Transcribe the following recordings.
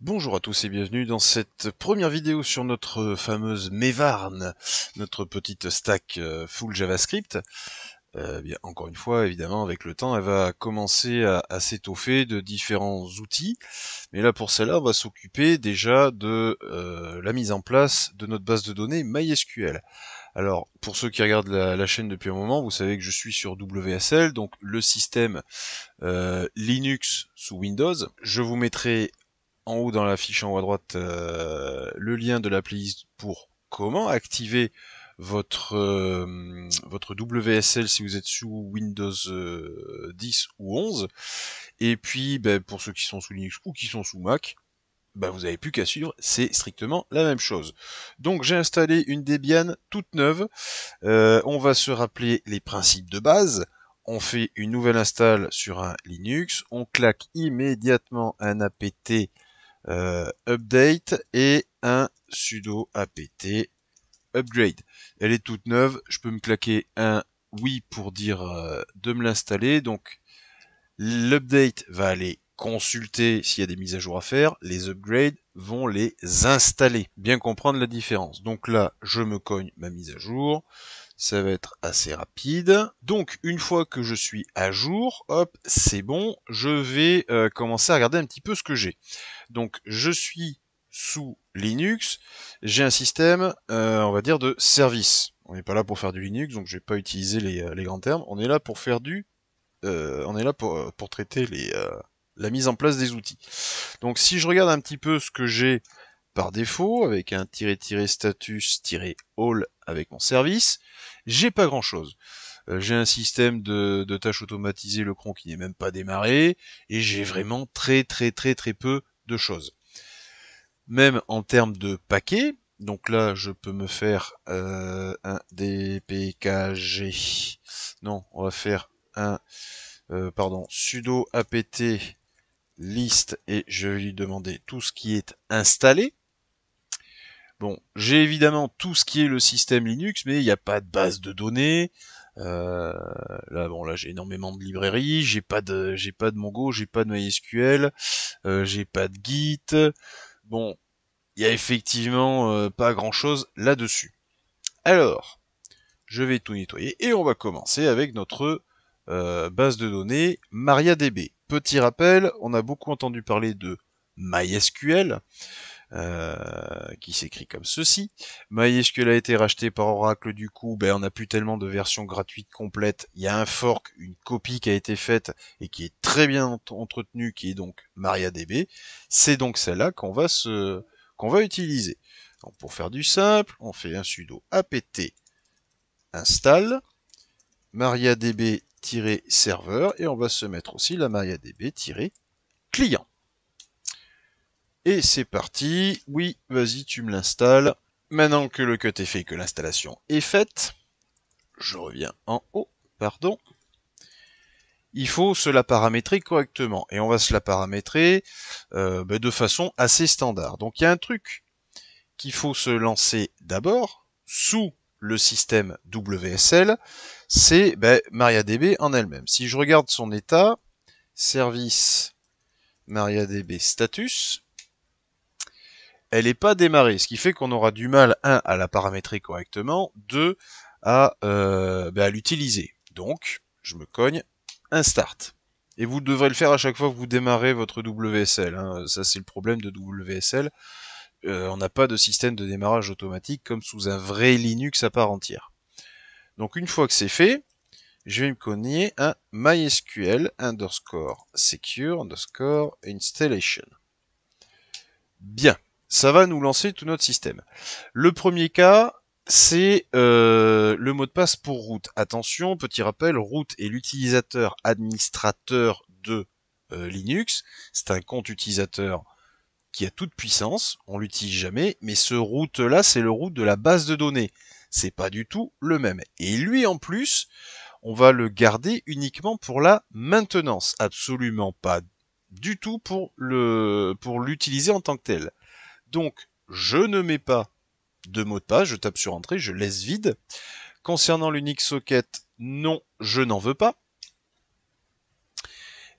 Bonjour à tous et bienvenue dans cette première vidéo sur notre fameuse Mevarn, notre petite stack full JavaScript. Bien, encore une fois, évidemment, avec le temps, elle va commencer à s'étoffer de différents outils. Mais là, pour celle-là, on va s'occuper déjà de la mise en place de notre base de données MySQL. Alors, pour ceux qui regardent la chaîne depuis un moment, vous savez que je suis sur WSL, donc le système Linux sous Windows. Je vous mettrai en haut dans la fiche en haut à droite le lien de la playlist pour comment activer votre WSL si vous êtes sous Windows 10 ou 11. Et puis pour ceux qui sont sous Linux ou qui sont sous Mac, vous n'avez plus qu'à suivre, c'est strictement la même chose. Donc j'ai installé une Debian toute neuve. On va se rappeler les principes de base. On fait une nouvelle install sur un Linux, on claque immédiatement un apt update et un sudo apt upgrade. Elle est toute neuve, je peux me claquer un oui pour dire de me l'installer. Donc l'update va aller consulter s'il y a des mises à jour à faire, les upgrades vont les installer. Bien comprendre la différence. Donc là, je me cogne ma mise à jour. Ça va être assez rapide. Donc, une fois que je suis à jour, hop, c'est bon, je vais commencer à regarder un petit peu ce que j'ai. Donc, je suis sous Linux, j'ai un système, on va dire, de service. On n'est pas là pour faire du Linux, donc je vais pas utiliser les grands termes. On est là pour faire on est là pour traiter la mise en place des outils. Donc, si je regarde un petit peu ce que j'ai par défaut, avec un status-all avec mon service, j'ai pas grand chose. J'ai un système de tâches automatisées, le cron qui n'est même pas démarré, et j'ai vraiment très peu de choses. Même en termes de paquets, donc là je peux me faire un dpkg, non, on va faire un sudo apt list et je vais lui demander tout ce qui est installé. Bon, j'ai évidemment tout ce qui est le système Linux, mais il n'y a pas de base de données. Là j'ai énormément de librairies, j'ai pas de Mongo, j'ai pas de MySQL, j'ai pas de Git. Bon, il y a effectivement pas grand chose là-dessus. Alors, je vais tout nettoyer et on va commencer avec notre base de données MariaDB. Petit rappel, on a beaucoup entendu parler de MySQL. Qui s'écrit comme ceci. MySQL a été racheté par Oracle, du coup, on n'a plus tellement de versions gratuites complètes. Il y a un fork, une copie qui a été faite et qui est très bien entretenue, qui est donc MariaDB. C'est donc celle-là qu'on va utiliser. Donc, pour faire du simple, on fait un sudo apt install mariadb-serveur et on va se mettre aussi la mariadb-client. Et c'est parti. Oui, vas-y, tu me l'installes. Maintenant que le cut est fait, que l'installation est faite, je reviens en haut, pardon. Il faut se la paramétrer correctement. Et on va se la paramétrer de façon assez standard. Donc il y a un truc qu'il faut se lancer d'abord, sous le système WSL, c'est MariaDB en elle-même. Si je regarde son état, service MariaDB status, elle n'est pas démarrée, ce qui fait qu'on aura du mal, 1, à la paramétrer correctement, 2, à l'utiliser. Donc, je me cogne un start. Et vous devrez le faire à chaque fois que vous démarrez votre WSL. Hein. Ça, c'est le problème de WSL. On n'a pas de système de démarrage automatique comme sous un vrai Linux à part entière. Donc, une fois que c'est fait, je vais me cogner un MySQL _secure _installation. Bien. Ça va nous lancer tout notre système. Le premier cas, c'est le mot de passe pour root. Attention, petit rappel, root est l'utilisateur administrateur de Linux. C'est un compte utilisateur qui a toute puissance, on l'utilise jamais, mais ce root là, c'est le root de la base de données. C'est pas du tout le même. Et lui en plus, on va le garder uniquement pour la maintenance, absolument pas du tout pour l'utiliser en tant que tel. Donc, je ne mets pas de mot de passe, je tape sur entrée, je laisse vide. Concernant l'Unix Socket, non, je n'en veux pas.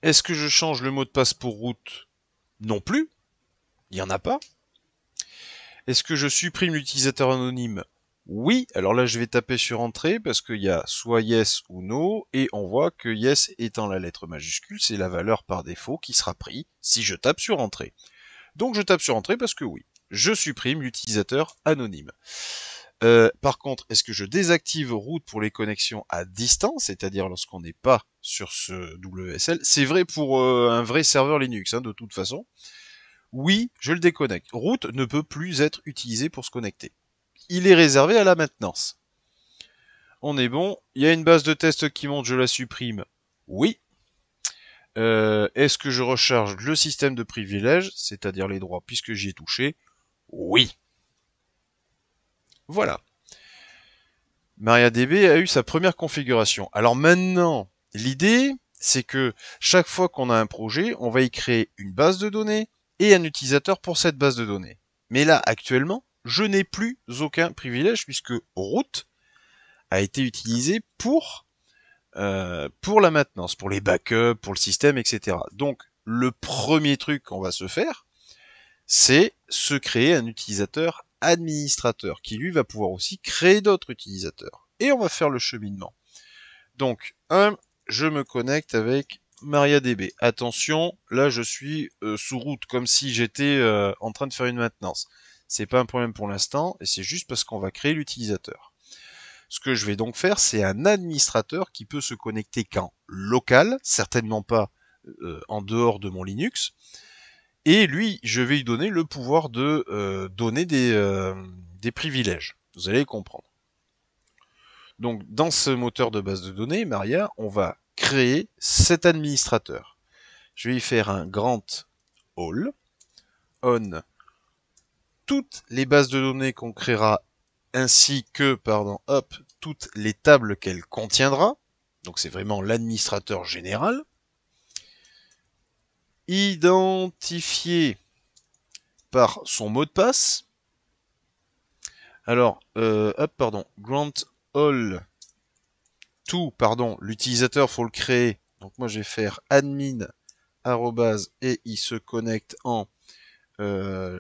Est-ce que je change le mot de passe pour root? Non plus. Il n'y en a pas. Est-ce que je supprime l'utilisateur anonyme? Oui, alors là je vais taper sur entrée parce qu'il y a soit yes ou no, et on voit que yes étant la lettre majuscule, c'est la valeur par défaut qui sera prise si je tape sur entrée. Donc je tape sur entrée parce que oui, je supprime l'utilisateur anonyme. Par contre, est-ce que je désactive route pour les connexions à distance, c'est-à-dire lorsqu'on n'est pas sur ce WSL? C'est vrai pour un vrai serveur Linux, hein, de toute façon. Oui, je le déconnecte. Route ne peut plus être utilisé pour se connecter. Il est réservé à la maintenance. On est bon. Il y a une base de test qui monte, je la supprime. Oui. Est-ce que je recharge le système de privilèges, c'est-à-dire les droits, puisque j'y ai touché? Oui. Voilà. MariaDB a eu sa première configuration. Alors maintenant, l'idée, c'est que chaque fois qu'on a un projet, on va y créer une base de données et un utilisateur pour cette base de données. Mais là, actuellement, je n'ai plus aucun privilège puisque route a été utilisé pour la maintenance, pour les backups, pour le système, etc. Donc, le premier truc qu'on va se faire, c'est se créer un utilisateur administrateur qui lui va pouvoir aussi créer d'autres utilisateurs. Et on va faire le cheminement. Donc, je me connecte avec MariaDB. Attention, là je suis sous route, comme si j'étais en train de faire une maintenance. C'est pas un problème pour l'instant, et c'est juste parce qu'on va créer l'utilisateur. Ce que je vais donc faire, c'est un administrateur qui peut se connecter qu'en local, certainement pas en dehors de mon Linux. Et lui, je vais lui donner le pouvoir de donner des privilèges. Vous allez comprendre. Donc, dans ce moteur de base de données, Maria, on va créer cet administrateur. Je vais y faire un grant all on toutes les bases de données qu'on créera ainsi que, toutes les tables qu'elle contiendra. Donc, c'est vraiment l'administrateur général. Identifié par son mot de passe. Alors, grant all to, l'utilisateur, faut le créer. Donc moi, je vais faire admin et il se connecte en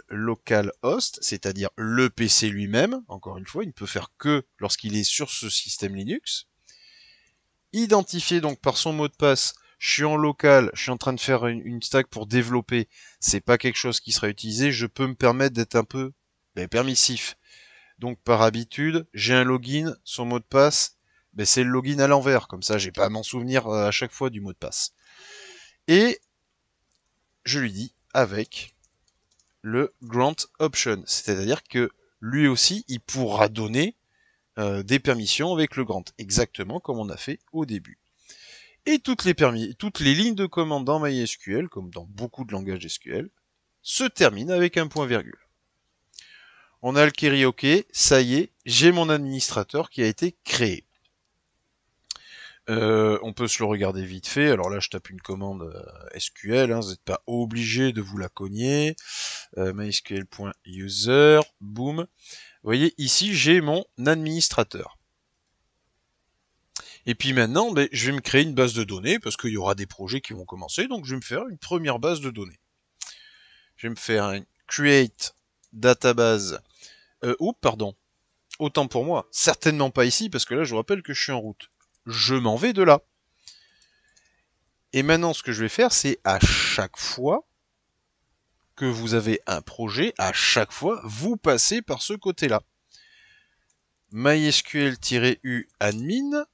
localhost, c'est-à-dire le PC lui-même. Encore une fois, il ne peut faire que lorsqu'il est sur ce système Linux. Identifié donc par son mot de passe. Je suis en local, je suis en train de faire une stack pour développer. C'est pas quelque chose qui sera utilisé. Je peux me permettre d'être un peu permissif. Donc par habitude, j'ai un login, son mot de passe, c'est le login à l'envers, comme ça j'ai pas à m'en souvenir à chaque fois du mot de passe. Et je lui dis avec le grant option, c'est-à-dire que lui aussi il pourra donner des permissions avec le grant, exactement comme on a fait au début. Et toutes les lignes de commande dans MySQL, comme dans beaucoup de langages SQL, se terminent avec un point virgule. On a le query OK, ça y est, j'ai mon administrateur qui a été créé. On peut se le regarder vite fait. Alors là, je tape une commande SQL, hein, vous n'êtes pas obligé de vous la cogner. mysql.user, boum. Vous voyez, ici, j'ai mon administrateur. Et puis maintenant, je vais me créer une base de données, parce qu'il y aura des projets qui vont commencer, donc je vais me faire une première base de données. Je vais me faire un create database. Autant pour moi. Certainement pas ici, parce que là, je vous rappelle que je suis en route. Je m'en vais de là. Et maintenant, ce que je vais faire, c'est à chaque fois que vous avez un projet, à chaque fois, vous passez par ce côté-là. MySQL-u admin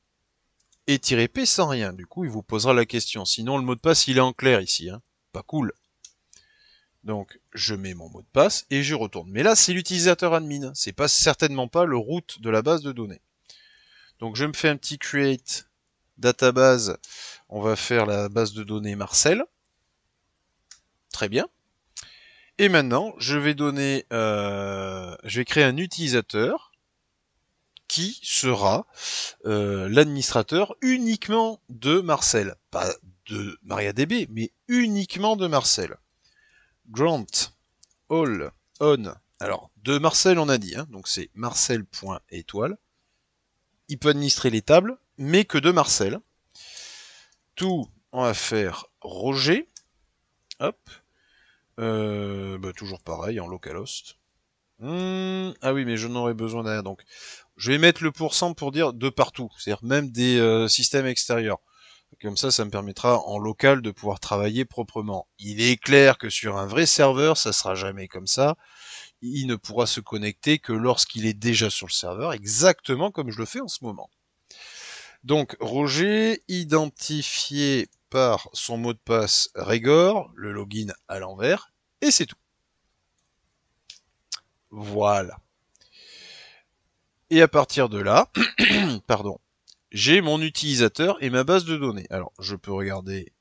et -p sans rien. Du coup, il vous posera la question. Sinon, le mot de passe, il est en clair ici. Hein. Pas cool. Donc, je mets mon mot de passe et je retourne. Mais là, c'est l'utilisateur admin. C'est pas certainement pas le root de la base de données. Donc, je me fais un petit create database. On va faire la base de données Marcel. Très bien. Et maintenant, je vais créer un utilisateur qui sera l'administrateur uniquement de Marcel. Pas de MariaDB, mais uniquement de Marcel. Grant all on. Alors, de Marcel, on a dit, hein, donc c'est marcel.étoile. Il peut administrer les tables, mais que de Marcel. Tout, on va faire Roger. Hop. Toujours pareil, en localhost. Ah oui, mais je n'aurais besoin d'un. Donc, je vais mettre le pourcent pour dire de partout, c'est-à-dire même des systèmes extérieurs. Comme ça me permettra en local de pouvoir travailler proprement. Il est clair que sur un vrai serveur, ça sera jamais comme ça. Il ne pourra se connecter que lorsqu'il est déjà sur le serveur, exactement comme je le fais en ce moment. Donc, Roger, identifié par son mot de passe Régor, le login à l'envers, et c'est tout. Voilà. Et à partir de là, pardon, j'ai mon utilisateur et ma base de données. Alors, je peux regarder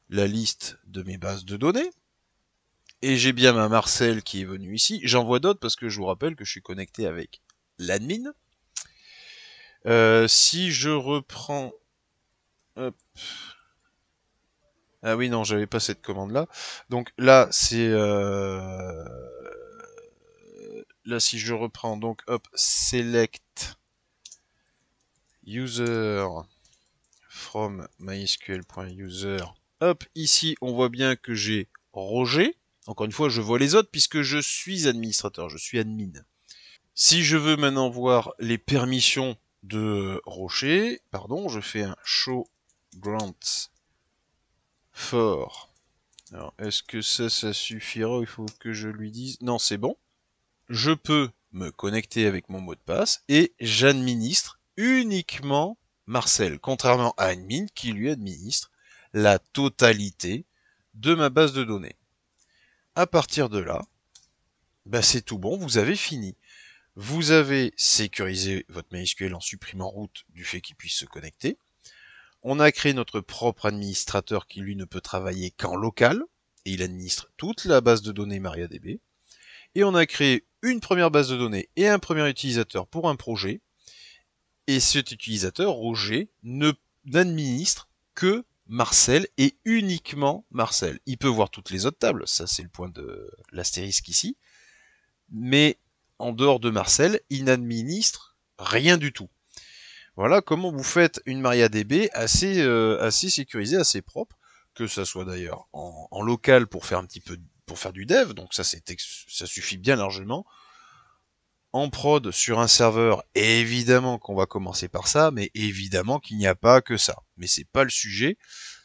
la liste de mes bases de données. Et j'ai bien ma Marcel qui est venue ici. J'en vois d'autres parce que je vous rappelle que je suis connecté avec l'admin. Si je reprends... Hop. Ah oui, non, j'avais pas cette commande-là. Donc là, c'est... Là, si je reprends, donc, hop, select user from mysql.user. Hop, ici, on voit bien que j'ai Roger. Encore une fois, je vois les autres puisque je suis administrateur, je suis admin. Si je veux maintenant voir les permissions de Rocher, pardon, je fais un show grant for. Alors, est-ce que ça suffira? Il faut que je lui dise. Non, c'est bon. Je peux me connecter avec mon mot de passe et j'administre uniquement Marcel, contrairement à admin qui lui administre la totalité de ma base de données. À partir de là, c'est tout bon, vous avez fini. Vous avez sécurisé votre MySQL en supprimant route du fait qu'il puisse se connecter. On a créé notre propre administrateur qui lui ne peut travailler qu'en local et il administre toute la base de données MariaDB. Et on a créé une première base de données et un premier utilisateur pour un projet. Et cet utilisateur, Roger, n'administre que Marcel et uniquement Marcel. Il peut voir toutes les autres tables, ça c'est le point de l'astérisque ici. Mais en dehors de Marcel, il n'administre rien du tout. Voilà comment vous faites une MariaDB assez sécurisée, assez propre, que ça soit d'ailleurs en local pour faire un petit peu pour faire du dev, donc ça suffit bien largement. En prod sur un serveur, évidemment qu'on va commencer par ça, mais évidemment qu'il n'y a pas que ça. Mais c'est pas le sujet.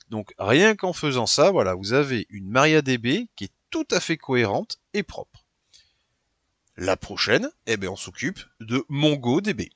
Donc rien qu'en faisant ça, voilà, vous avez une MariaDB qui est tout à fait cohérente et propre. La prochaine, on s'occupe de MongoDB.